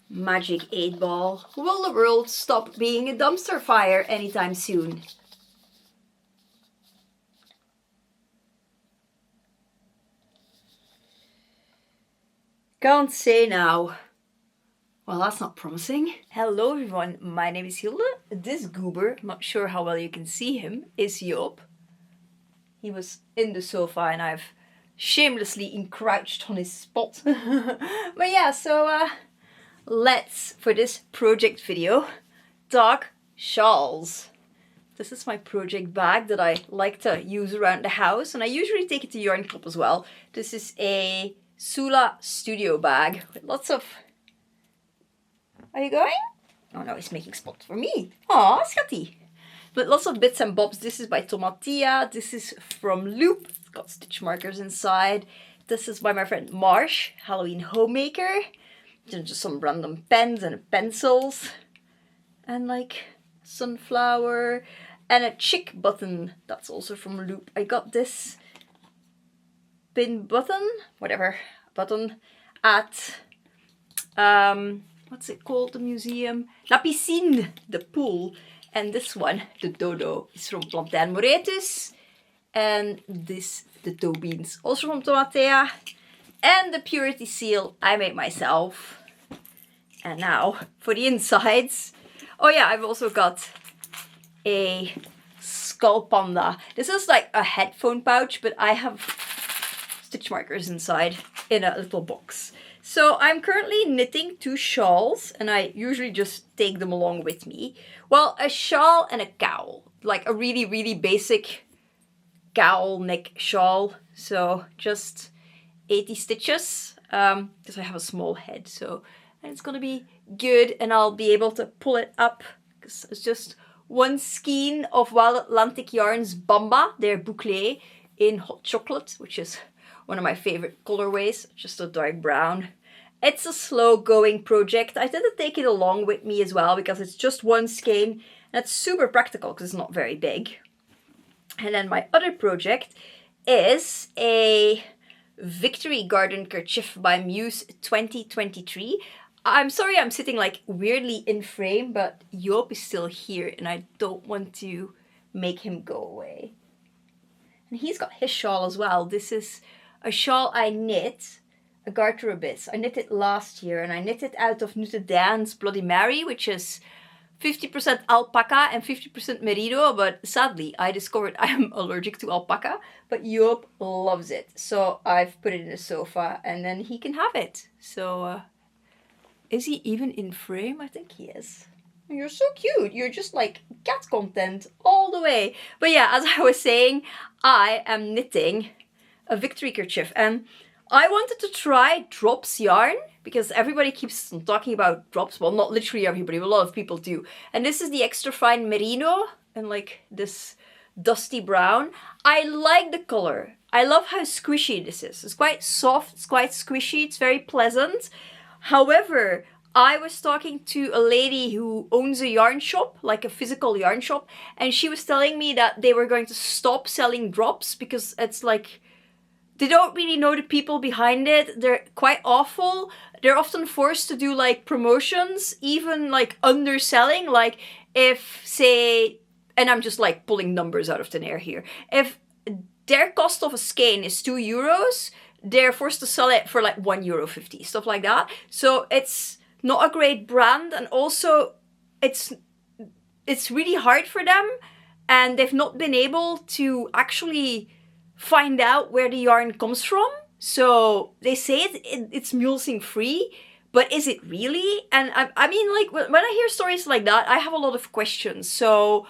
Magic 8 Ball. Will the world stop being a dumpster fire anytime soon? Can't say now. Well, that's not promising. Hello everyone, my name is Hilde. This goober, I'm not sure how well you can see him, is Joop. He was in the sofa and I've shamelessly encroached on his spot. But yeah, so let's, for this project video, talk shawls. This is my project bag that I like to use around the house, and I usually take it to Yarn Club as well. This is a Sula Studio bag with lots of... Are you going? Oh no, he's making spots for me. Aw, schatty. But lots of bits and bobs. This is by Tomatia. This is from Loop. It's got stitch markers inside. This is by my friend Marsh, Halloween homemaker. Just some random pens and pencils. And like sunflower. And a chick button. That's also from Loop. I got this pin button, whatever, button at... what's it called, the museum? La Piscine, the pool. And this one, the dodo, is from Plantain Moretus. And this, the toe beans, also from Tomatea. And the purity seal I made myself. And now, for the insides. Oh yeah, I've also got a skull panda. This is like a headphone pouch, but I have stitch markers inside in a little box. So I'm currently knitting 2 shawls, and I usually just take them along with me. Well, a shawl and a cowl, like a really, really basic cowl neck shawl. So just 80 stitches, because I have a small head. So, and it's gonna be good, and I'll be able to pull it up, because it's just one skein of Wild Atlantic Yarns Bamba, their boucle in hot chocolate, which is one of my favorite colorways, just a dark brown. It's a slow going project. I didn't take it along with me as well because it's just one skein and it's super practical because it's not very big. And then my other project is a Victory Garden Kerchief by Muse 2023. I'm sorry I'm sitting like weirdly in frame, but Joop is still here and I don't want to make him go away. And he's got his shawl as well. This is a shawl I knit, a Garter Abyss. I knit it last year and I knit it out of Knitted Dan's Bloody Mary, which is 50% alpaca and 50% merino, but sadly I discovered I am allergic to alpaca, but Joop loves it. So I've put it in the sofa and then he can have it. So is he even in frame? I think he is. You're so cute. You're just like cat content all the way. But yeah, as I was saying, I am knitting a Victory Kerchief, and I wanted to try drops yarn because everybody keeps talking about drops. Well, not literally everybody, but a lot of people do. And this is the extra fine merino and like this dusty brown. I like the color. I love how squishy this is. It's quite soft, it's quite squishy, it's very pleasant. However, I was talking to a lady who owns a yarn shop, like a physical yarn shop, and she was telling me that they were going to stop selling drops because it's like, they don't really know the people behind it. They're quite awful. They're often forced to do like promotions, even like underselling. Like if, say, and I'm just like pulling numbers out of thin air here. If their cost of a skein is €2, they're forced to sell it for like €1.50, stuff like that. So it's not a great brand, and also it's really hard for them, and they've not been able to actually find out where the yarn comes from. So they say it's mulesing free, but is it really? And I mean, like when I hear stories like that, I have a lot of questions. So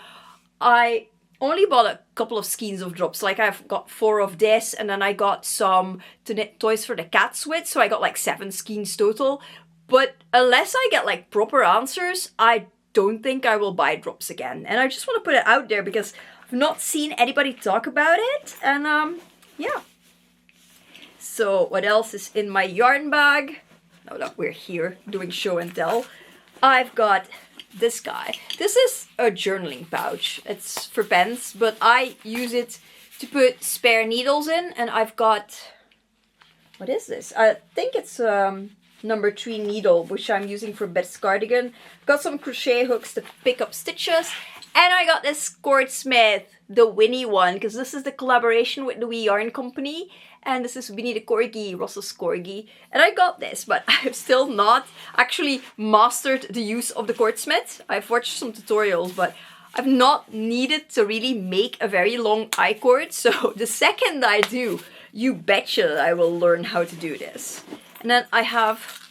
I only bought a couple of skeins of drops. Like I've got 4 of this, and then I got some to knit toys for the cats with. So I got like 7 skeins total. But unless I get like proper answers, I don't think I will buy drops again. And I just want to put it out there because I've not seen anybody talk about it. And yeah. So what else is in my yarn bag? Now that we're here doing show and tell, I've got this guy. This is a journaling pouch. It's for pens, but I use it to put spare needles in. And I've got, what is this? I think it's number 3 needle, which I'm using for Bet's cardigan. Got some crochet hooks to pick up stitches. And I got this Squirtsmith, the Winnie one, because this is the collaboration with the Wee Yarn Company. And this is Winnie the Corgi, Ross's Corgi. And I got this, but I've still not actually mastered the use of the Squirtsmith. I've watched some tutorials, but I've not needed to really make a very long I-cord. So the second I do, you betcha I will learn how to do this. And then I have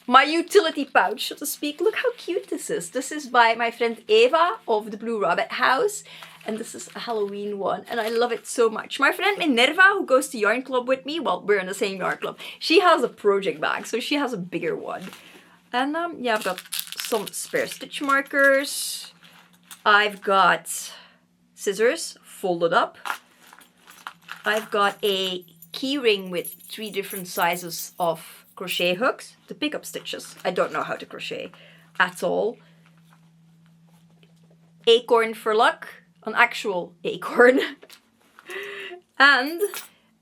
my utility pouch, so to speak. Look how cute this is. This is by my friend Eva of the Blue Rabbit House. And this is a Halloween one, and I love it so much. My friend Minerva, who goes to Yarn Club with me, well, we're in the same Yarn Club, she has a project bag, so she has a bigger one. And yeah, I've got some spare stitch markers. I've got scissors folded up. I've got a key ring with 3 different sizes of crochet hooks to pick up stitches. I don't know how to crochet at all. Acorn for luck. An actual acorn. And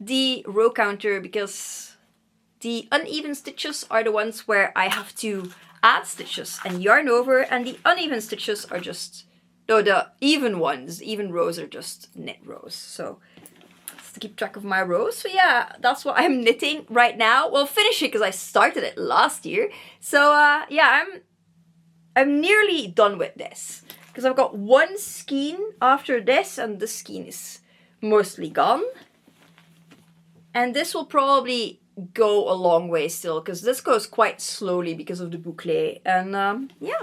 the row counter, because the uneven stitches are the ones where I have to add stitches and yarn over, and the uneven stitches are just, no, the even ones, even rows are just knit rows. So that's to keep track of my rows. So yeah, that's what I'm knitting right now. Well, finishing because I started it last year. So yeah, I'm nearly done with this. Because I've got one skein after this, and the skein is mostly gone. And this will probably go a long way still, because this goes quite slowly because of the boucle. And yeah,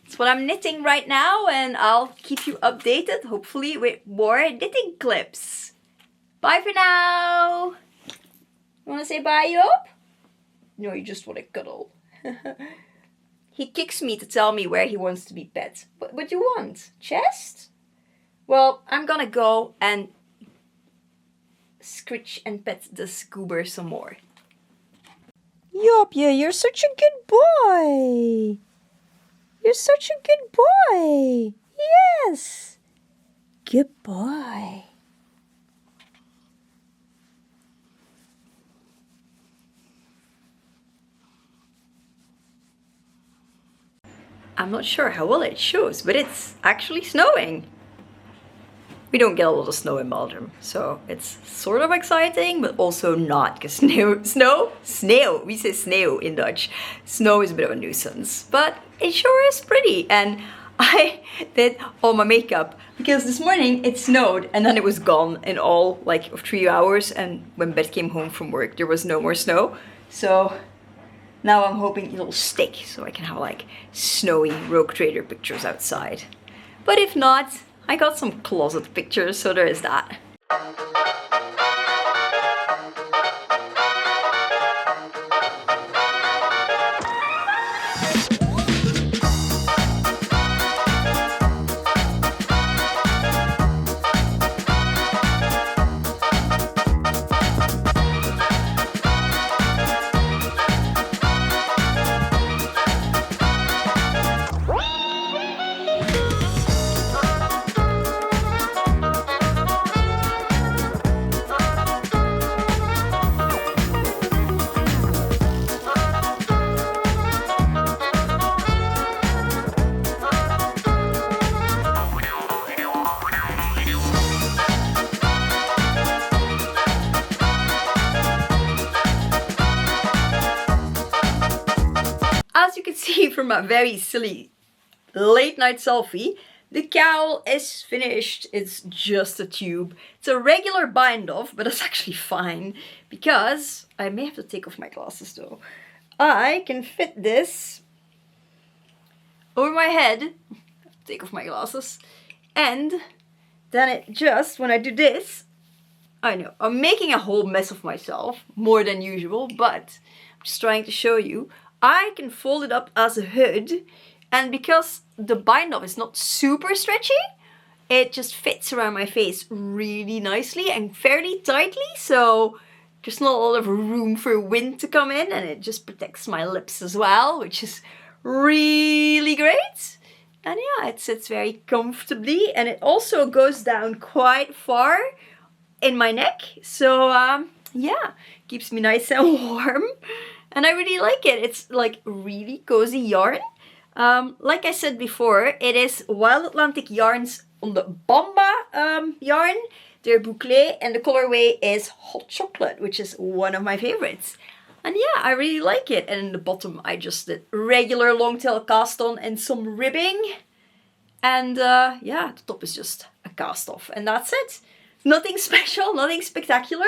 that's what I'm knitting right now, and I'll keep you updated, hopefully, with more knitting clips. Bye for now! You want to say bye, Joop? No, you just want to cuddle. He kicks me to tell me where he wants to be pet. What do you want? Chest? Well, I'm gonna go and scritch and pet this goober some more. Joop, yeah, you're such a good boy. You're such a good boy. Yes. Good boy. I'm not sure how well it shows, but it's actually snowing. We don't get a lot of snow in Belgium, so it's sort of exciting, but also not, because snow, we say sneeuw in Dutch. Snow is a bit of a nuisance, but it sure is pretty. And I did all my makeup because this morning it snowed and then it was gone in all like 3 hours, and when Bet came home from work there was no more snow. So now I'm hoping it'll stick so I can have like snowy Rogue Trader pictures outside. But if not, I got some closet pictures, so there is that. As you can see from my very silly late night selfie, the cowl is finished. It's just a tube. It's a regular bind off, but it's actually fine because I may have to take off my glasses though. I can fit this over my head, take off my glasses, and then it just, when I do this, I know, I'm making a whole mess of myself, more than usual, but I'm just trying to show you. I can fold it up as a hood, and because the bind off is not super stretchy, it just fits around my face really nicely and fairly tightly, so there's not a lot of room for wind to come in, and it just protects my lips as well, which is really great. And yeah, it sits very comfortably, and it also goes down quite far in my neck, so yeah, keeps me nice and warm. and I really like it. It's like really cozy yarn. Like I said before, it is Wild Atlantic yarns on the Bamba yarn. They're boucle, and the colorway is Hot Chocolate, which is one of my favorites. And yeah, I really like it. And in the bottom, I just did regular long tail cast on and some ribbing. And yeah, the top is just a cast off, and that's it. Nothing special, nothing spectacular,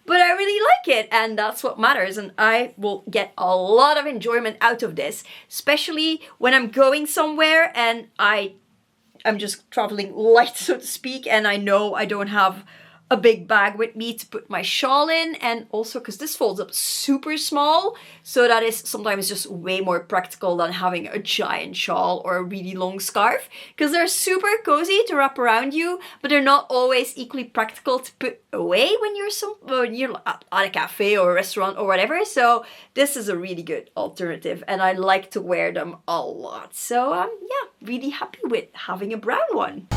but I really like it, and that's what matters. And I will get a lot of enjoyment out of this, especially when I'm going somewhere and I'm just traveling light, so to speak, and I know I don't have a big bag with me to put my shawl in, and also because this folds up super small, so that is sometimes just way more practical than having a giant shawl or a really long scarf, because they're super cozy to wrap around you, but they're not always equally practical to put away when you're at a cafe or a restaurant or whatever. So this is a really good alternative, and I like to wear them a lot. So yeah, really happy with having a brown one.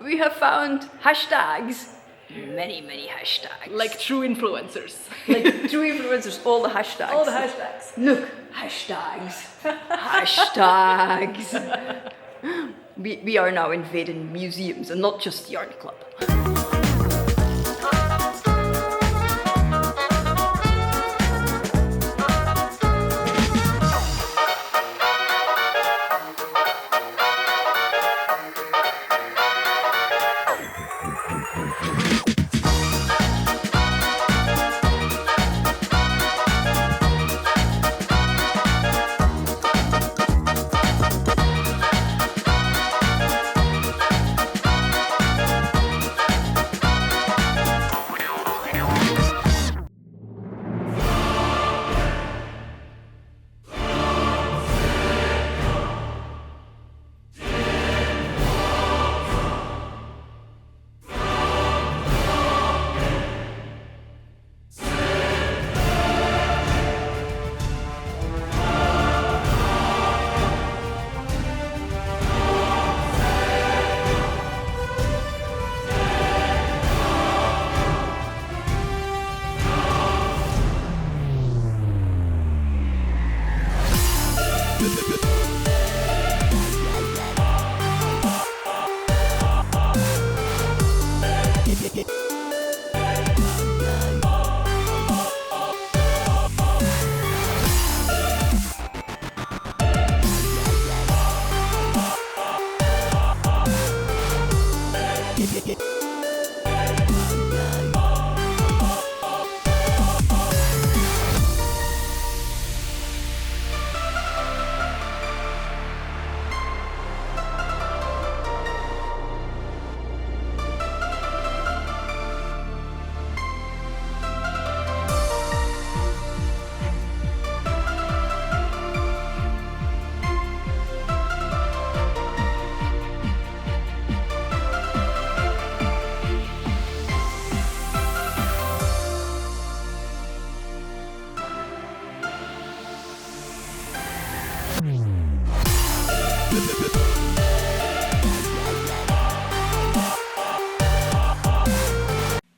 We have found hashtags. Many hashtags. Like true influencers. Like true influencers, all the hashtags. All the hashtags. Look, hashtags. Hashtags. We are now invading museums and not just Yarn Club.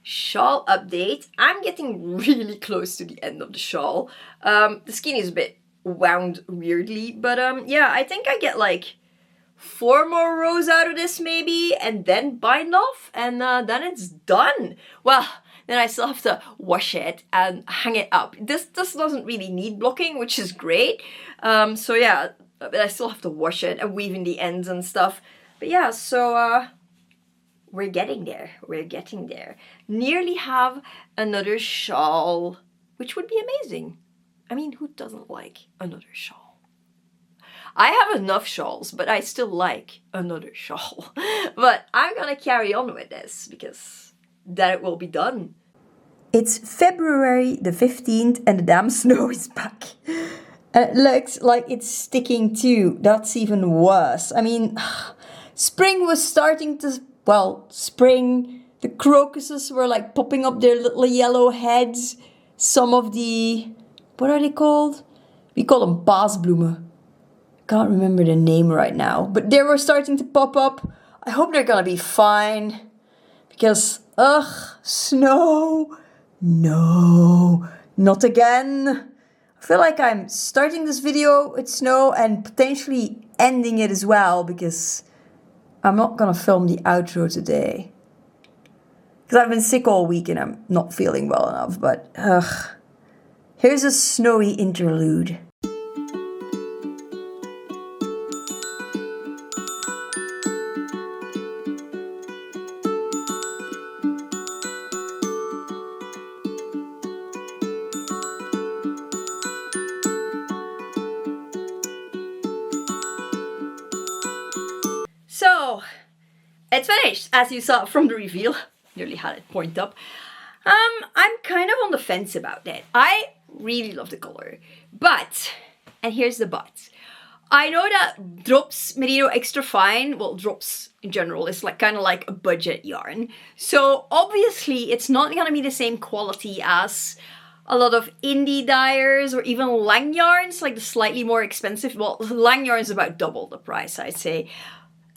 Shawl update. I'm getting really close to the end of the shawl. The skin is a bit wound weirdly, but yeah, I think I get like 4 more rows out of this maybe, and then bind off, and then it's done. Well, then I still have to wash it and hang it up. This doesn't really need blocking, which is great. So yeah, but I still have to wash it and weave in the ends and stuff. But yeah, so we're getting there. We're getting there. Nearly have another shawl, which would be amazing. I mean, who doesn't like another shawl? I have enough shawls, but I still like another shawl. But I'm gonna carry on with this because then it will be done. It's February the 15th and the damn snow is back. And it looks like it's sticking too. That's even worse. I mean, spring was starting to... Well, spring... The crocuses were like popping up their little yellow heads. Some of the... What are they called? We call them paasbloemen. Can't remember the name right now. But they were starting to pop up. I hope they're gonna be fine. Because, snow. No, not again. I feel like I'm starting this video with snow and potentially ending it as well. Because I'm not gonna film the outro today. Because I've been sick all week and I'm not feeling well enough. But, here's a snowy interlude. So, it's finished, as you saw from the reveal. Nearly had it point up. I'm kind of on the fence about that. I really love the color. But, and here's the but. I know that Drops Merino Extra Fine, well, Drops in general, is like kind of like a budget yarn. So, obviously, it's not going to be the same quality as a lot of indie dyers or even Lang yarns, like the slightly more expensive. Well, Lang yarn is about double the price, I'd say.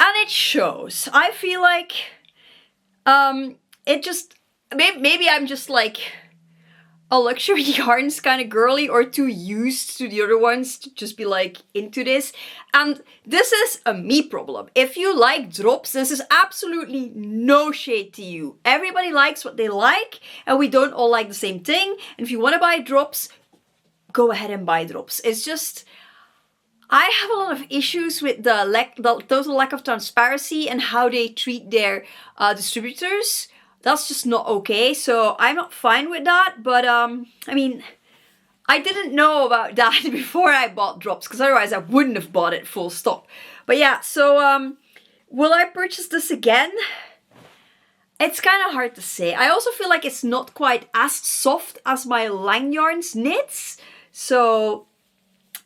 And it shows. I feel like it just, maybe I'm just like a luxury yarns kind of girly or too used to the other ones to just be like into this. And this is a me problem. If you like Drops, this is absolutely no shade to you. Everybody likes what they like and we don't all like the same thing. And if you want to buy Drops, go ahead and buy Drops. It's just... I have a lot of issues with the total lack of transparency and how they treat their distributors. That's just not okay. So I'm not fine with that. But I mean, I didn't know about that before I bought Drops because otherwise I wouldn't have bought it full stop. But yeah, so will I purchase this again? It's kind of hard to say. I also feel like it's not quite as soft as my Lang yarns knits. So...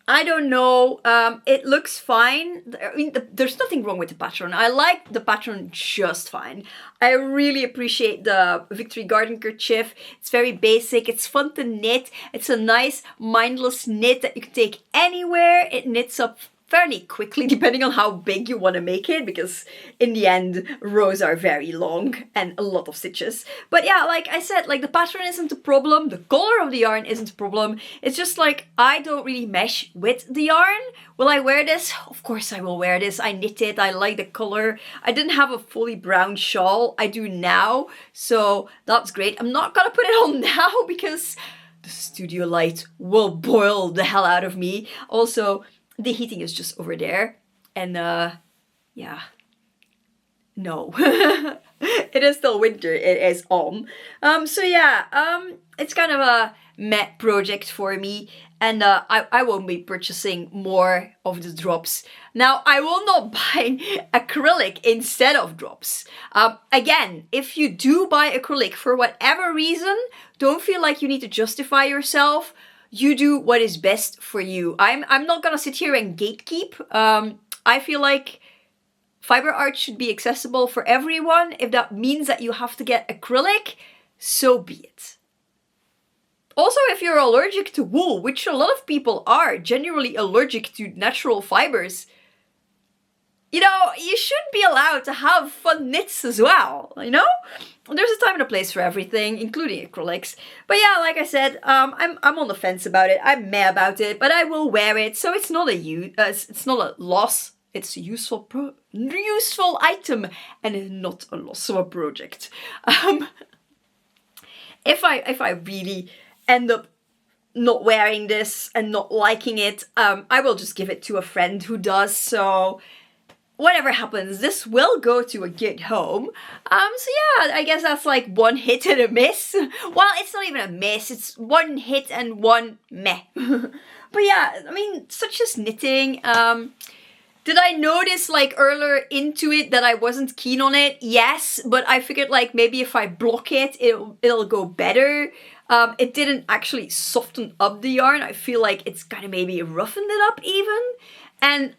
I don't know, it looks fine. I mean, there's nothing wrong with the pattern. I like the pattern just fine. I really appreciate the Victory Garden kerchief. It's very basic, it's fun to knit. It's a nice mindless knit that you can take anywhere. It knits up fairly quickly depending on how big you want to make it because in the end rows are very long and a lot of stitches. But yeah, like I said, like the pattern isn't a problem, the color of the yarn isn't a problem. It's just like I don't really mesh with the yarn. Will I wear this? Of course I will wear this. I knit it, I like the color. I didn't have a fully brown shawl, I do now, so that's great. I'm not gonna put it on now because the studio light will boil the hell out of me. Also, the heating is just over there. And yeah. No. It is still winter. It is on. So yeah, it's kind of a meh project for me. And I won't be purchasing more of the Drops. Now, I will not buy acrylic instead of Drops. Again, if you do buy acrylic for whatever reason, don't feel like you need to justify yourself. You do what is best for you. I'm not gonna sit here and gatekeep. I feel like fiber art should be accessible for everyone. If that means that you have to get acrylic, so be it. Also, if you're allergic to wool, which a lot of people are genuinely allergic to natural fibers, you know, you should be allowed to have fun knits as well, you know? There's a time and a place for everything, including acrylics. But yeah, like I said, I'm on the fence about it. I'm meh about it, but I will wear it, so it's not it's not a loss. It's a useful item and not a loss of a project. If I really end up not wearing this and not liking it, I will just give it to a friend who does. So whatever happens, this will go to a good home. So yeah, I guess that's like one hit and a miss. Well, it's not even a miss, it's one hit and one meh. But yeah, I mean, such as knitting, Did I notice like earlier into it that I wasn't keen on it? Yes, but I figured like maybe if I block it, it'll go better. It didn't actually soften up the yarn. I feel like it's kind of maybe roughened it up even. And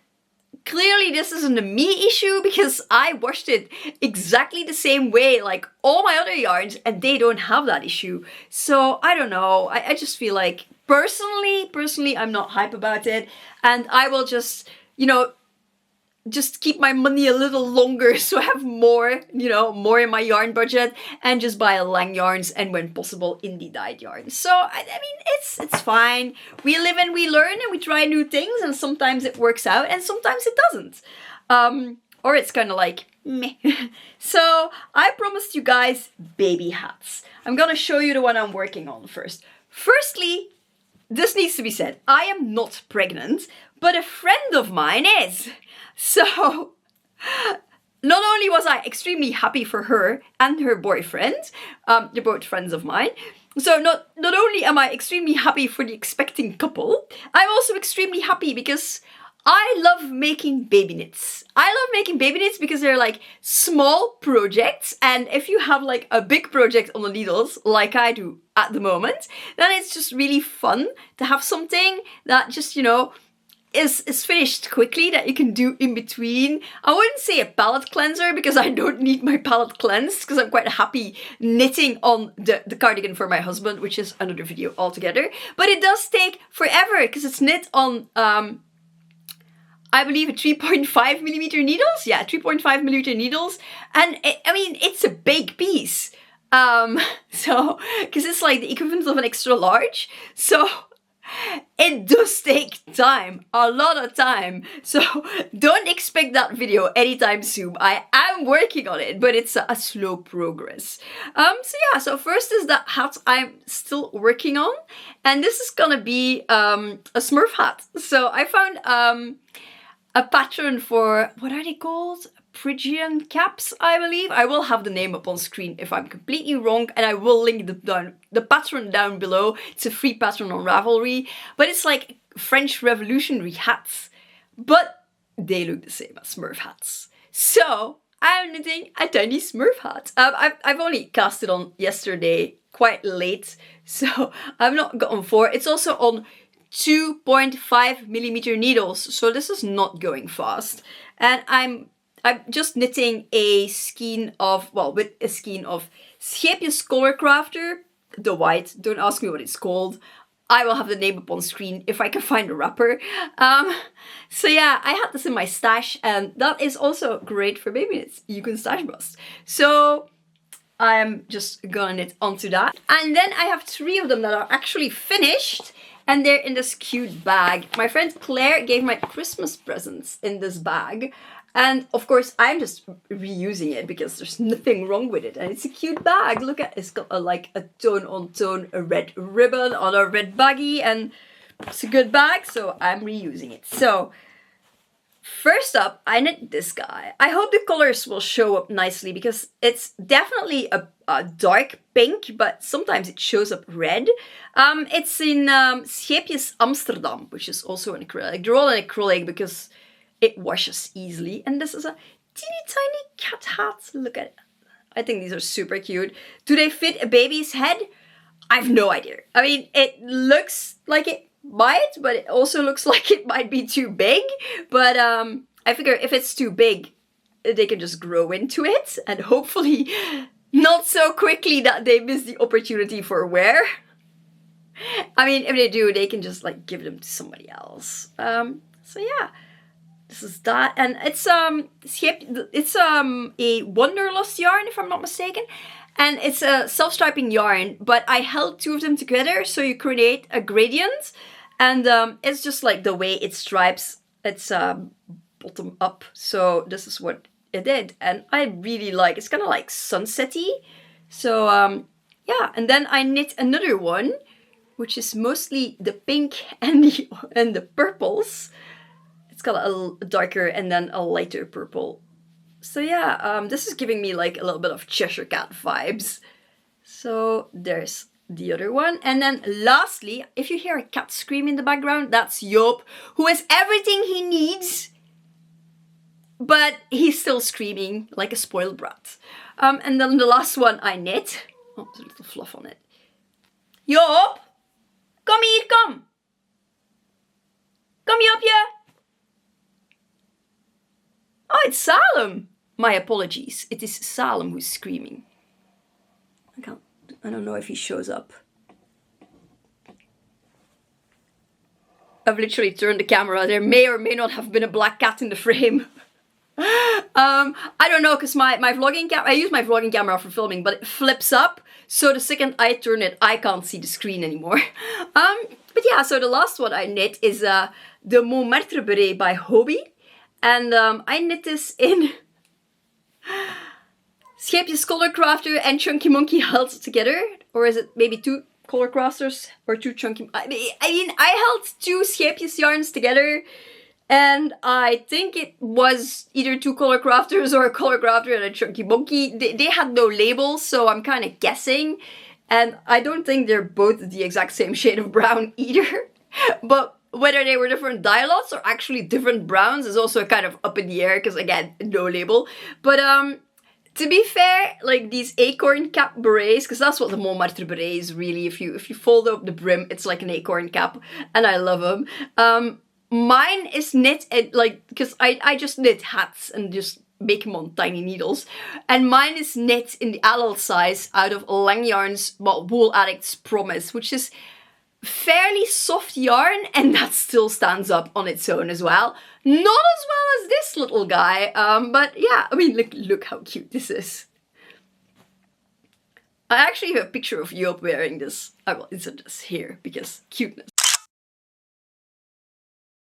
clearly this isn't a me issue because I washed it exactly the same way like all my other yarns and they don't have that issue. So I don't know. I just feel like personally, I'm not hype about it. And I will just, you know, just keep my money a little longer so I have more, you know, more in my yarn budget and just buy lang yarns and when possible indie dyed yarns. So I mean it's fine. We live and we learn and we try new things and sometimes it works out and sometimes it doesn't. Or it's kind of like meh. So I promised you guys baby hats. I'm gonna show you the one I'm working on first. Firstly, this needs to be said. I am not pregnant, but a friend of mine is. So, not only was I extremely happy for her and her boyfriend, they're both friends of mine, so not only am I extremely happy for the expecting couple, I'm also extremely happy because I love making baby knits. I love making baby knits because they're like small projects, and if you have like a big project on the needles, like I do at the moment, then it's just really fun to have something that just, you know, is finished quickly that you can do in between. I wouldn't say a palette cleanser because I don't need my palette cleansed because I'm quite happy knitting on the cardigan for my husband, which is another video altogether. But it does take forever because it's knit on, I believe a 3.5mm needles. Yeah, 3.5mm needles. And I mean, it's a big piece. So, because it's like the equivalent of an extra large. So, it does take time, a lot of time, so don't expect that video anytime soon. I am working on it, but it's a slow progress. So yeah, so first is that hat I'm still working on, and this is gonna be a Smurf hat. So I found a pattern for, what are they called? Phrygian caps, I believe. I will have the name up on screen if I'm completely wrong, and I will link the pattern down below. It's a free pattern on Ravelry, but it's like French Revolutionary hats, but they look the same as Smurf hats. So I'm knitting a tiny Smurf hat. I've only cast it on yesterday, quite late, so I've not gotten for. It's also on 2.5mm needles, so this is not going fast, and I'm just knitting a skein of, well, with a skein of Scheepjes Color Crafter, the white. Don't ask me what it's called. I will have the name up on screen if I can find a wrapper. So yeah, I had this in my stash, and that is also great for baby knits. You can stash bust. So I'm just gonna knit onto that. And then I have 3 of them that are actually finished, and they're in this cute bag. My friend Claire gave my Christmas presents in this bag. And of course, I'm just reusing it because there's nothing wrong with it. And it's a cute bag. Look at, it's got like a tone-on-tone red ribbon on a red baggie. And it's a good bag, so I'm reusing it. So, first up, I knit this guy. I hope the colors will show up nicely because it's definitely a dark pink, but sometimes it shows up red. It's in Scheepjes Amsterdam, which is also an acrylic. They're all in acrylic because it washes easily. And this is a teeny tiny cat hat. Look at it. I think these are super cute. Do they fit a baby's head? I have no idea. I mean, it looks like it might, but it also looks like it might be too big. But I figure if it's too big, they can just grow into it. And hopefully not so quickly that they miss the opportunity for wear. I mean, if they do, they can just like give them to somebody else. So yeah. This is that, and it's a Wanderlust yarn, if I'm not mistaken, and it's a self-striping yarn, but I held 2 of them together so you create a gradient, and it's just like the way it stripes, it's bottom up, so this is what it did, and I really like, it's kind of like sunsetty, so yeah, and then I knit another one, which is mostly the pink and the purples. It's got a darker and then a lighter purple. So yeah, this is giving me like a little bit of Cheshire Cat vibes. So there's the other one. And then lastly, if you hear a cat scream in the background, that's Joop, who has everything he needs but he's still screaming like a spoiled brat. And then the last one I knit. Oh, there's a little fluff on it. Joop! Kom hier, kom! Kom Joopje! Oh, it's Salem! My apologies. It is Salem who's screaming. I don't know if he shows up. I've literally turned the camera. There may or may not have been a black cat in the frame. I don't know, because my vlogging camera, I use my vlogging camera for filming, but it flips up. So the second I turn it, I can't see the screen anymore. But yeah, so the last one I knit is the Montmartre beret by Hobby. And I knit this in Scheepjes Color Crafter and Chunky Monkey held together. Or is it maybe 2 color crafters or 2 chunky... I mean, I held 2 Scheepjes yarns together. And I think it was either 2 color crafters or a color crafter and a chunky monkey. They had no labels, so I'm kind of guessing. And I don't think they're both the exact same shade of brown either. But whether they were different dye lots or actually different browns is also kind of up in the air, because again, no label. But to be fair, like these acorn cap berets, because that's what the Montmartre beret is really. If you fold up the brim, it's like an acorn cap, and I love them. Mine is knit, like, because I just knit hats and just make them on tiny needles. And mine is knit in the adult size out of Lang Yarn's Wool Addict's Promise, which is fairly soft yarn, and that still stands up on its own as well. Not as well as this little guy, but yeah, I mean, look how cute this is. I actually have a picture of Joop wearing this. I will insert this here because cuteness.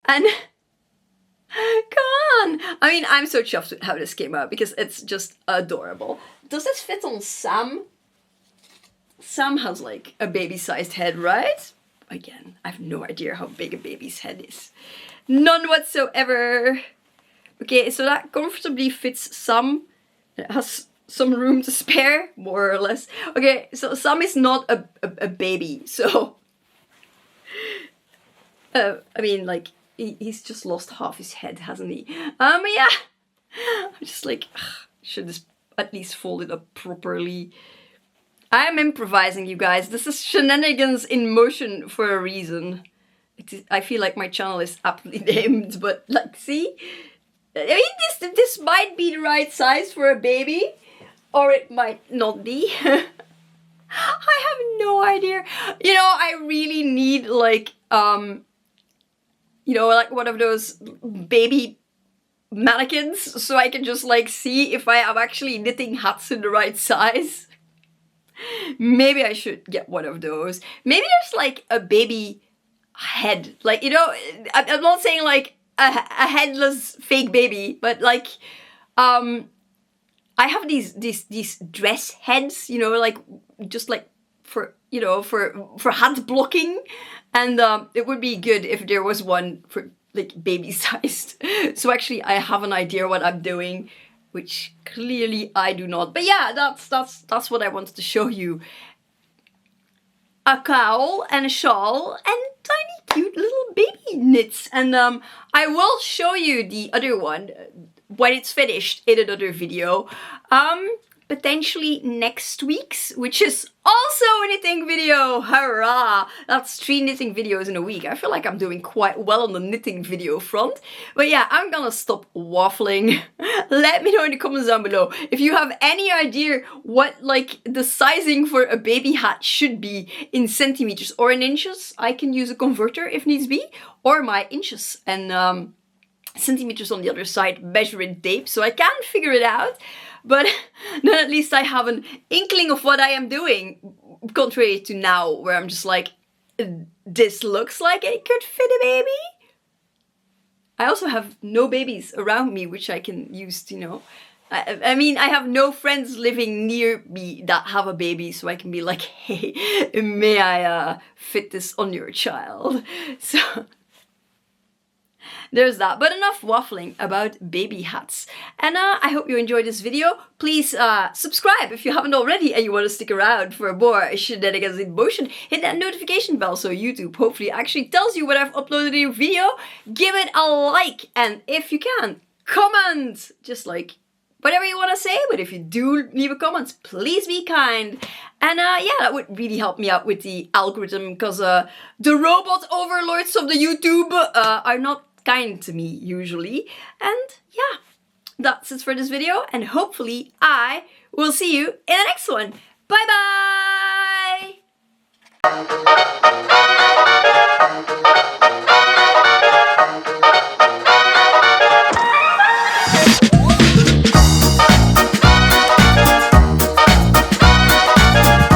And come on! I mean, I'm so chuffed with how this came out because it's just adorable. Does this fit on Sam? Sam has like a baby-sized head, right? Again, I have no idea how big a baby's head is. None whatsoever. Okay, so that comfortably fits Sam. It has some room to spare, more or less. Okay, so Sam is not a baby, so... I mean, like... He's just lost half his head, hasn't he? But yeah, I'm just like, should this at least fold it up properly? I'm improvising, you guys. This is Shenanigans in motion for a reason. I feel like my channel is aptly named, but like, see? I mean, this might be the right size for a baby, or it might not be. I have no idea. You know, I really need like, you know, like one of those baby mannequins, so I can just like see if I am actually knitting hats in the right size. Maybe I should get one of those. Maybe there's like a baby head, like, you know, I'm not saying like a headless fake baby, but like, I have these dress heads, you know, like just like for, you know, for hat blocking. And it would be good if there was one for like baby sized. So actually I have an idea what I'm doing, which clearly I do not. But yeah, that's what I wanted to show you. A cowl and a shawl and tiny cute little baby knits. And I will show you the other one when it's finished in another video. Potentially next week's, which is also a knitting video. Hurrah! That's 3 knitting videos in a week. I feel like I'm doing quite well on the knitting video front. But yeah, I'm gonna stop waffling. Let me know in the comments down below if you have any idea what like the sizing for a baby hat should be in centimeters or in inches. I can use a converter if needs be, or my inches and centimeters on the other side measure in tape, so I can figure it out. But then at least I have an inkling of what I am doing, contrary to now where I'm just like, this looks like it could fit a baby. I also have no babies around me which I can use to, you know, I mean, I have no friends living near me that have a baby, so I can be like, hey, may I fit this on your child? So... there's that. But enough waffling about baby hats. And I hope you enjoyed this video. Please subscribe if you haven't already and you want to stick around for more Shenanigans in motion. Hit that notification bell so YouTube hopefully actually tells you when I've uploaded a new video. Give it a like, and if you can, comment. Just like whatever you want to say, but if you do leave a comment, please be kind. And yeah, that would really help me out with the algorithm, because the robot overlords of the YouTube are not kind to me usually. And yeah, that's it for this video, and hopefully I will see you in the next one. Bye bye!